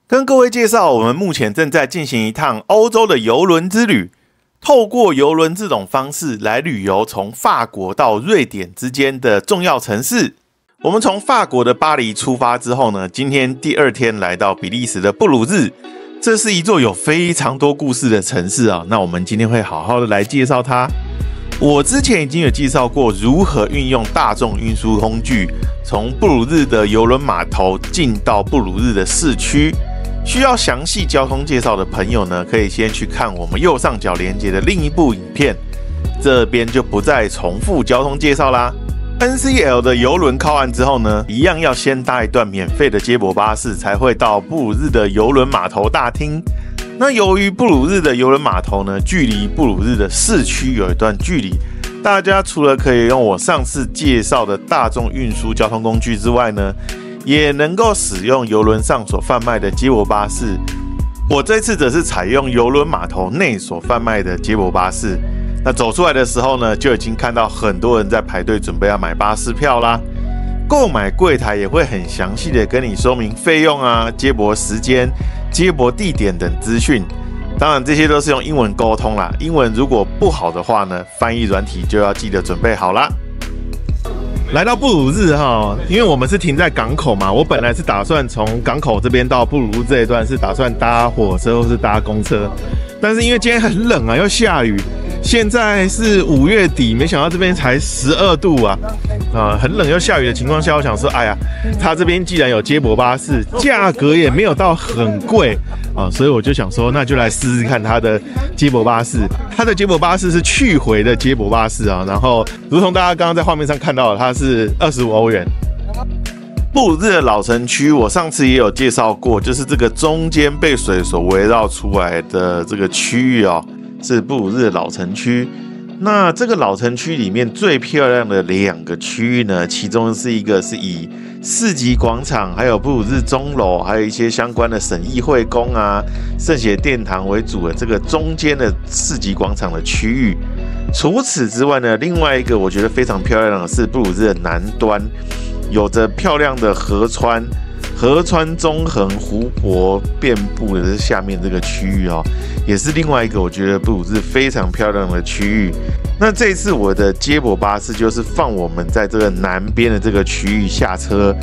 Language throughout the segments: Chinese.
跟各位介紹，我們目前正在進行一趟歐洲的郵輪之旅。透過郵輪這種方式來旅遊從法國到瑞典之間的重要城市。我們從法國的巴黎出發之後呢，今天第二天來到比利時的布魯日。這是一座有非常多故事的城市啊。那我們今天會好好的來介紹它。我之前已經有介紹過如何運用大眾運輸工具，從布魯日的郵輪碼頭進到布魯日的市區。需要詳細交通介紹的朋友呢，可以先去看我們右上角連結的另一部影片，這邊就不再重複交通介紹啦。NCL 的郵輪靠岸之後呢，一樣要先搭一段免費的接駁巴士，才會到布魯日的郵輪碼頭大廳。那由於布魯日的郵輪碼頭呢，距離布魯日的市區有一段距離，大家除了可以用我上次介紹的大眾運輸交通工具之外呢，也能夠使用郵輪上所販賣的接駁巴士。我這次則是採用郵輪碼頭內所販賣的接駁巴士。那走出來的時候呢，就已經看到很多人在排隊準備要買巴士票啦。購買櫃檯也會很詳細的跟你說明費用啊、接駁時間、接駁地點等資訊。當然這些都是用英文溝通啦，英文如果不好的話呢，翻譯軟體就要記得準備好啦。來到布魯日哈，因為我們是停在港口嘛，我本來是打算從港口這邊到布魯日這一段是打算搭火車或是搭公車，但是因為今天很冷啊，又下雨，現在是5月底，沒想到這邊才12度啊，很冷又下雨的情況下，我想說，哎呀，他這邊既然有接駁巴士，價格也沒有到很貴啊，所以我就想說，那就來試試看他的接駁巴士。他的接駁巴士是去回的接駁巴士啊，然後如同大家剛剛在畫面上看到的，它是25歐元。布魯日的老城區，我上次也有介紹過，就是這個中間被水所圍繞出來的這個區域哦，是布魯日的老城區。那這個老城區裡面最漂亮的2個區域呢，其中是一個是以市集廣場，還有布魯日鐘樓，還有一些相關的省議會宮啊、聖血殿堂為主的這個中間的市集廣場的區域。除此之外呢，另外一個我覺得非常漂亮的是布魯日的南端，有着漂亮的河川縱橫，湖泊遍布的下面這個區域哦，也是另外一個我覺得布魯日非常漂亮的區域。那這一次我的接駁巴士就是放我們在這個南邊的這個區域下車，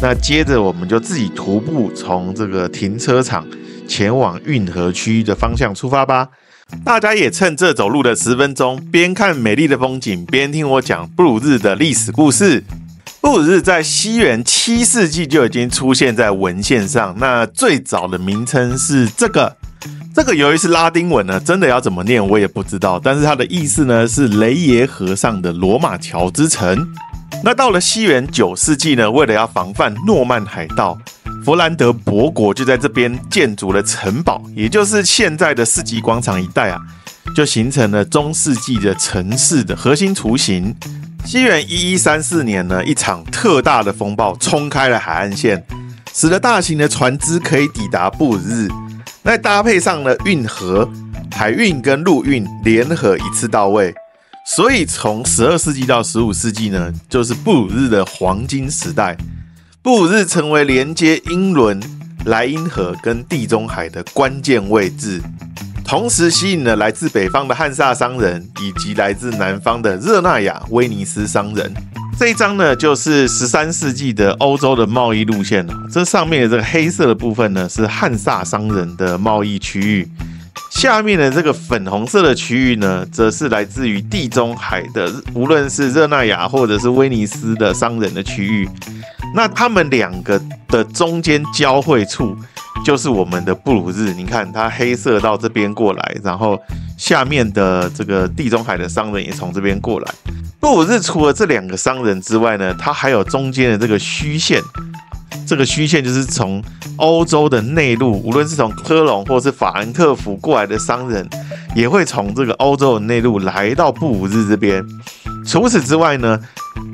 那接着我們就自己徒步從這個停車場前往運河區的方向出發吧。大家也趁這走路的10分鐘，邊看美麗的風景，邊聽我講布魯日的歷史故事。布魯日在西元7世紀就已經出現在文獻上，那最早的名稱是這個由於是拉丁文呢，真的要怎麼念我也不知道，但是它的意思呢是雷耶河上的羅馬橋之城。那到了西元9世紀呢，為了要防範諾曼海盜，佛蘭德伯國就在這邊建築了城堡，也就是現在的市集廣場一帶啊，就形成了中世紀的城市的核心雛形。西元1134年呢，一場特大的風暴衝開了海岸線，使得大型的船隻可以抵達布魯日。那搭配上了運河、海運跟陸運聯合一次到位，所以從12世紀到15世紀呢，就是布魯日的黃金時代。布魯日成為連接英倫、萊茵河跟地中海的關鍵位置。同時吸引了來自北方的漢薩商人，以及來自南方的熱那亞、威尼斯商人。這一張呢，就是13世紀的歐洲的貿易路線。這上面的這個黑色的部分呢，是漢薩商人的貿易區域。下面的這個粉紅色的區域呢，則是來自於地中海的，無論是熱那亞或者是威尼斯的商人的區域。那他們2個的中間交匯處，就是我們的布魯日。你看它黑色到這邊過來，然後下面的這個地中海的商人也從這邊過來。布魯日除了這2個商人之外呢，它還有中間的這個虛線。這個虛線就是從歐洲的內陸，無論是從科隆或是法蘭克福過來的商人，也會從這個歐洲的內陸來到布魯日這邊。除此之外呢，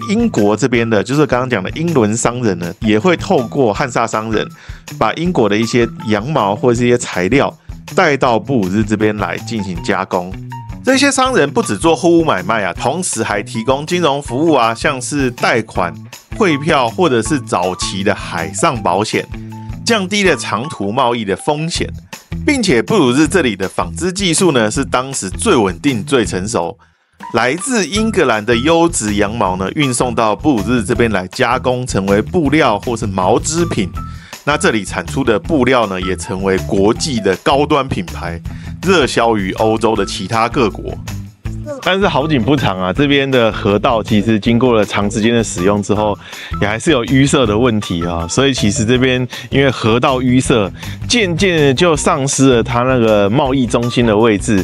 英國這邊的，就是剛剛講的英倫商人呢，也會透過漢薩商人，把英國的一些羊毛或是一些材料帶到布魯日這邊來進行加工。這些商人不只做貨物買賣啊，同時還提供金融服務啊，像是貸款、匯票或者是早期的海上保險。降低了長途貿易的風險，並且布魯日這裡的紡織技術呢是當時最穩定、最成熟。來自英格蘭的優質羊毛呢，運送到布魯日這邊來加工，成為布料或是毛織品。那這裡產出的布料呢，也成為國際的高端品牌，熱銷於歐洲的其他各國。但是好景不長啊，這邊的河道其實經過了長時間的使用之後，也還是有淤塞的問題啊。所以其實這邊因為河道淤塞，漸漸的就喪失了它那個貿易中心的位置。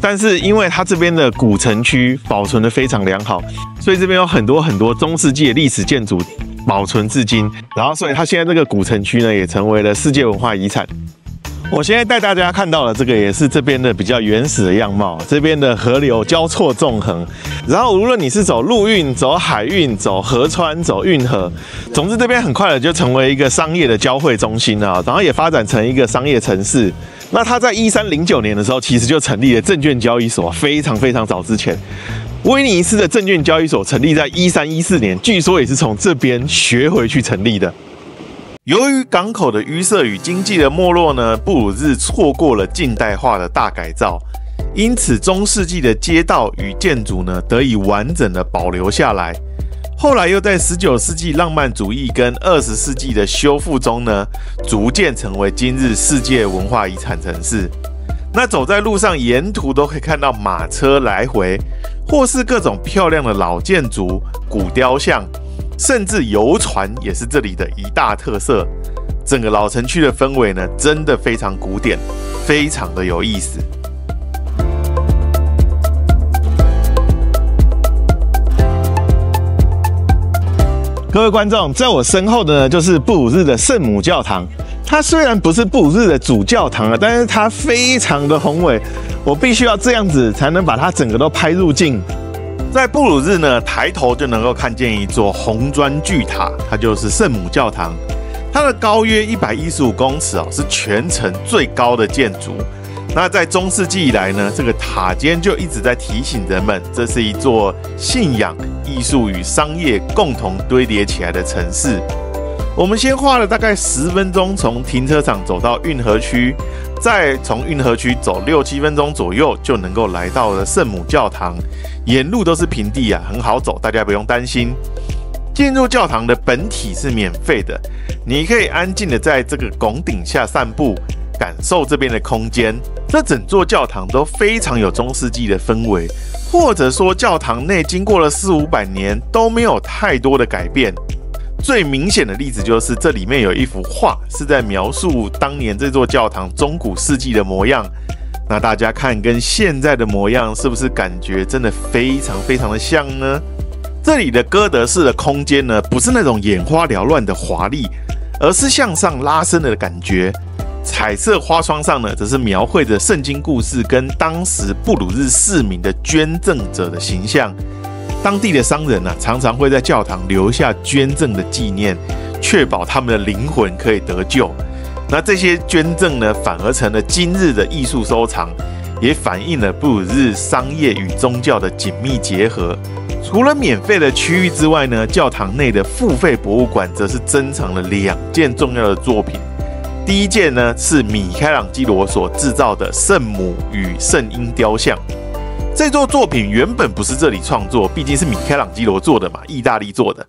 但是因為它這邊的古城區保存得非常良好，所以這邊有很多中世紀的歷史建築保存至今。然後所以它現在這個古城區呢，也成為了世界文化遺產。我現在帶大家看到的這個也是這邊的比較原始的樣貌，這邊的河流交錯縱橫，然後無論你是走陸運、走海運、走河川、走運河，總之這邊很快的就成為一個商業的交匯中心啊，然後也發展成一個商業城市。那它在1309年的時候，其實就成立了證券交易所，非常早之前。威尼斯的證券交易所成立在1314年，據說也是從這邊學回去成立的。由於港口的淤塞與經濟的沒落呢，布魯日錯過了近代化的大改造，因此中世紀的街道與建築呢得以完整的保留下來。後來又在19世紀浪漫主義跟20世紀的修復中呢，逐漸成為今日世界文化遺產城市。那走在路上，沿途都可以看到馬車來回，或是各種漂亮的老建築、古雕像。甚至遊船也是這裡的一大特色。整個老城區的氛圍呢，真的非常古典，非常的有意思。各位觀眾，在我身後的呢，就是布魯日的聖母教堂。它雖然不是布魯日的主教堂啊，但是它非常的宏偉，我必須要這樣子才能把它整個都拍入鏡。在布魯日呢，抬頭就能夠看見一座紅磚巨塔，它就是聖母教堂。它的高約115公尺哦，是全城最高的建築。那在中世紀以來呢，這個塔尖就一直在提醒人們，這是一座信仰、藝術與商業共同堆疊起來的城市。我們先花了大概10分鐘從停車場走到運河區，再從運河區走6-7分鐘左右，就能夠來到了聖母教堂。沿路都是平地啊，很好走，大家不用擔心。進入教堂的本體是免費的，你可以安靜的在這個拱頂下散步，感受這邊的空間。這整座教堂都非常有中世紀的氛圍，或者說教堂內經過了400-500年都沒有太多的改變。最明顯的例子就是這裡面有一幅畫，是在描述當年這座教堂中古世紀的模樣。那大家看跟現在的模樣是不是感覺真的非常的像呢？這裡的哥德式的空間呢，不是那種眼花繚亂的華麗，而是向上拉伸的感覺。彩色花窗上呢，則是描繪着聖經故事跟當時布魯日市民的捐贈者的形象。當地的商人常常會在教堂留下捐贈的紀念，確保他們的靈魂可以得救。那這些捐贈呢，反而成了今日的藝術收藏，也反映了布魯日商業與宗教的緊密結合。除了免費的區域之外呢，教堂內的付費博物館則是珍藏了2件重要的作品。第一件呢，是米開朗基羅所製造的聖母與聖嬰雕像。這座作品原本不是這裡創作，畢竟是米開朗基羅做的嘛，意大利做的，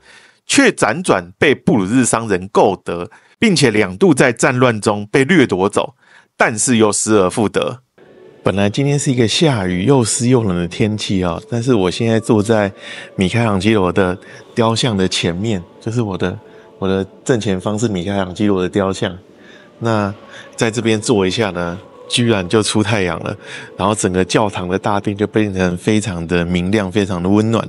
卻輾轉被布魯日商人購得，並且2度在戰亂中被掠奪走，但是又失而復得。本來今天是一個下雨又濕又冷的天氣啊，但是我現在坐在米開朗基羅的雕像的前面，就是我的正前方是米開朗基羅的雕像。那在這邊坐一下呢，居然就出太陽了，然後整個教堂的大殿就變成非常的明亮，非常的溫暖。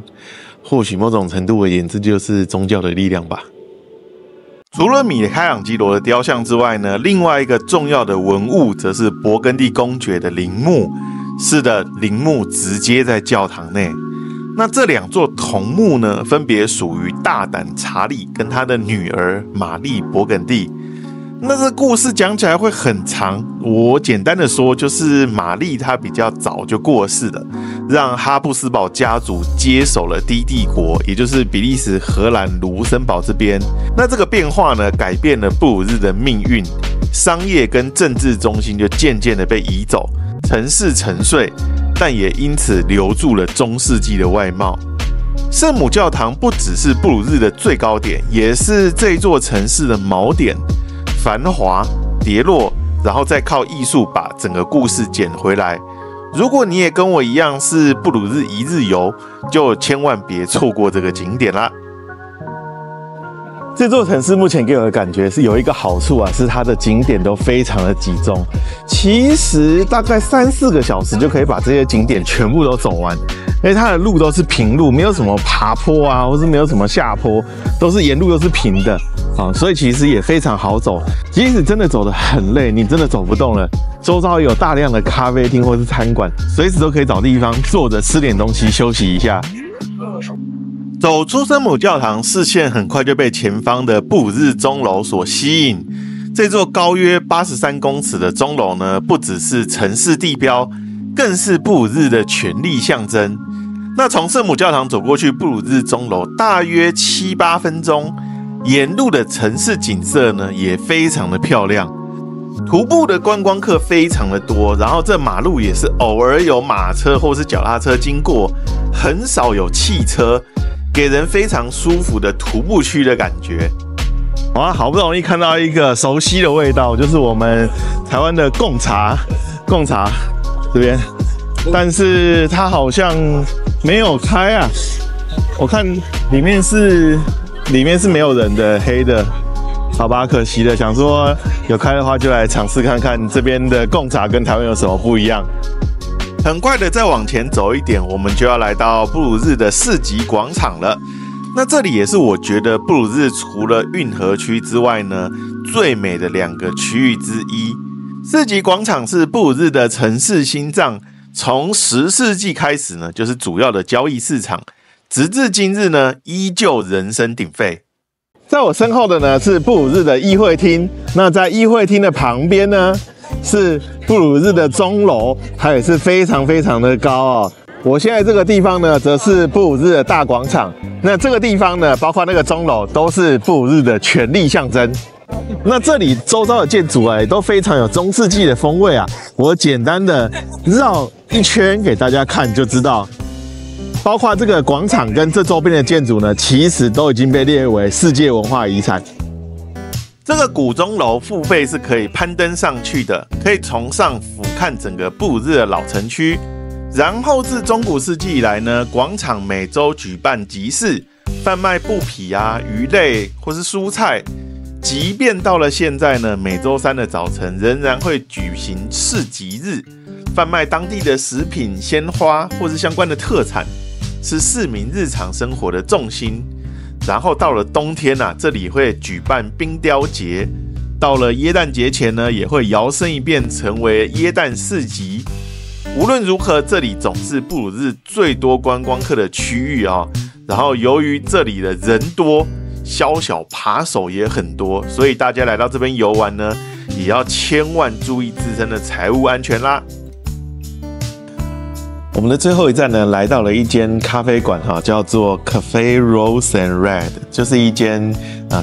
或許某種程度而言，這就是宗教的力量吧。除了米開朗基羅的雕像之外呢，另外一個重要的文物則是勃艮第公爵的陵墓。是的，陵墓直接在教堂內。那這2座銅墓呢，分別屬於大膽查理跟他的女兒瑪麗勃艮第。那這故事講起來會很長，我簡單的說，就是瑪麗她比較早就過世了，讓哈布斯堡家族接手了低地國，也就是比利時、荷蘭、盧森堡這邊。那這個變化呢，改變了布魯日的命運，商業跟政治中心就漸漸的被移走，城市沉睡，但也因此留住了中世紀的外貌。聖母教堂不只是布魯日的最高點，也是這座城市的錨點。繁華跌落，然後再靠藝術把整個故事撿回來。如果你也跟我一樣是布魯日一日遊，就千萬別錯過這個景點啦。這座城市目前給我的感覺是有一個好處啊，是它的景點都非常的集中。其實大概3-4個小時就可以把這些景點全部都走完，因為它的路都是平路，没有什麼爬坡啊，或是沒有什麼下坡，都是沿路都是平的啊，所以其實也非常好走。即使真的走得很累，你真的走不动了，周遭有大量的咖啡廳或是餐館，隨時都可以找地方坐着吃點東西休息一下。走出聖母教堂，視線很快就被前方的布魯日鐘樓所吸引。這座高約83公尺的鐘樓呢，不只是城市地標，更是布魯日的權力象徵。那從聖母教堂走過去布魯日鐘樓，大約7-8分鐘，沿路的城市景色呢也非常的漂亮。徒步的觀光客非常的多，然後這馬路也是偶爾有馬車或是腳踏車經過，很少有汽車。給人非常舒服的徒步區的感覺。哇，好不容易看到一個熟悉的味道，就是我們台灣的貢茶這邊，但是它好像沒有開啊。我看裡面是沒有人的，黑的，好吧，可惜了。想說有開的話，就來嘗試看看這邊的貢茶跟台灣有什麼不一樣。很快的，再往前走一點，我們就要來到布魯日的市集廣場了。那這裡也是我覺得布魯日除了運河區之外呢，最美的2個區域之一。市集廣場是布魯日的城市心臟，從10世紀開始呢，就是主要的交易市場，直至今日呢，依舊人聲鼎沸。在我身後的呢是布魯日的議會廳，那在議會廳的旁邊呢，是布魯日的鐘樓，它也是非常非常的高哦。我現在這個地方呢，則是布魯日的大廣場。那這個地方呢，包括那個鐘樓，都是布魯日的權力象徵。那這裡周遭的建築都非常有中世紀的風味啊。我簡單的繞一圈給大家看就知道，包括這個廣場跟這周邊的建築呢，其實都已經被列為世界文化遺產。這個古鐘樓付費是可以攀登上去的，可以從上俯瞰整個布魯日的老城區。然後自中古世紀以來呢，廣場每周舉辦集市，販賣布匹啊、魚類或是蔬菜。即便到了現在呢，每周3的早晨仍然會舉行市集日，販賣當地的食品、鮮花或是相關的特產，是市民日常生活的重心。然後到了冬天啊，這裡會舉辦冰雕節。到了耶誕節前呢，也會搖身一變成為耶誕市集。無論如何，這裡總是布魯日最多觀光客的區域啊。然後由於這裡的人多，宵小扒手也很多，所以大家來到這邊遊玩呢，也要千萬注意自身的財務安全啦。我們的最後一站呢，來到了一間咖啡館哈，叫做 Cafe Rose and Red， 就是一間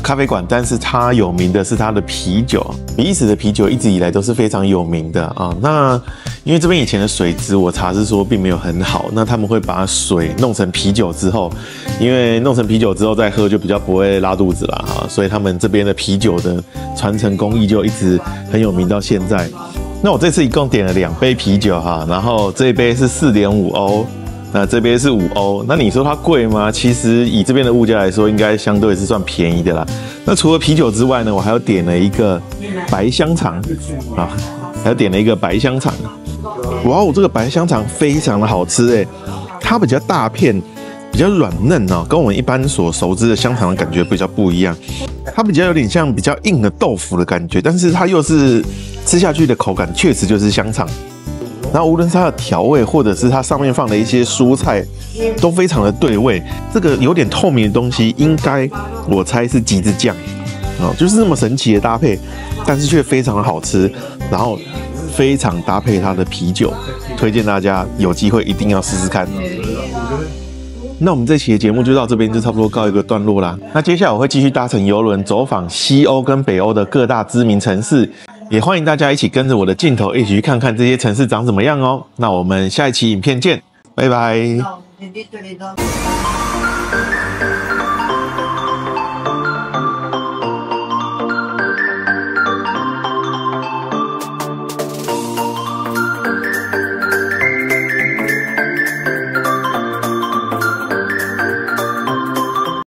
咖啡館，但是它有名的是它的啤酒。比利時的啤酒一直以来都是非常有名的啊。那因為這邊以前的水質我查是說並沒有很好，那他們會把水弄成啤酒之後，因為弄成啤酒之後再喝就比較不會拉肚子啦哈，所以他們這邊的啤酒的傳承工藝就一直很有名到現在。那我這次一共點了2杯啤酒哈，然後這一杯是4.5歐，那這杯是5歐。那你說它貴嗎？其實以這邊的物價來說，應該相對是算便宜的啦。那除了啤酒之外呢，我還有點了一個白香腸啊，還有點了一個白香腸。哇哦，這個白香腸非常的好吃誒，它比較大片，比較軟嫩哦，跟我們一般所熟知的香腸的感覺比較不一樣。它比較有點像比較硬的豆腐的感覺，但是它又是吃下去的口感確實就是香腸。然後無論是它的調味，或者是它上面放的一些蔬菜，都非常的對味。這個有點透明的東西，應該我猜是橘子醬哦，就是這麼神奇的搭配，但是卻非常的好吃，然後非常搭配它的啤酒，推薦大家有機會一定要試試看。那我們這期的節目就到這邊，就差不多告一個段落啦。那接下來我會繼續搭乘郵輪走訪西歐跟北歐的各大知名城市，也歡迎大家一起跟着我的鏡頭一起去看看這些城市長怎麼樣哦。那我們下一期影片見，拜拜。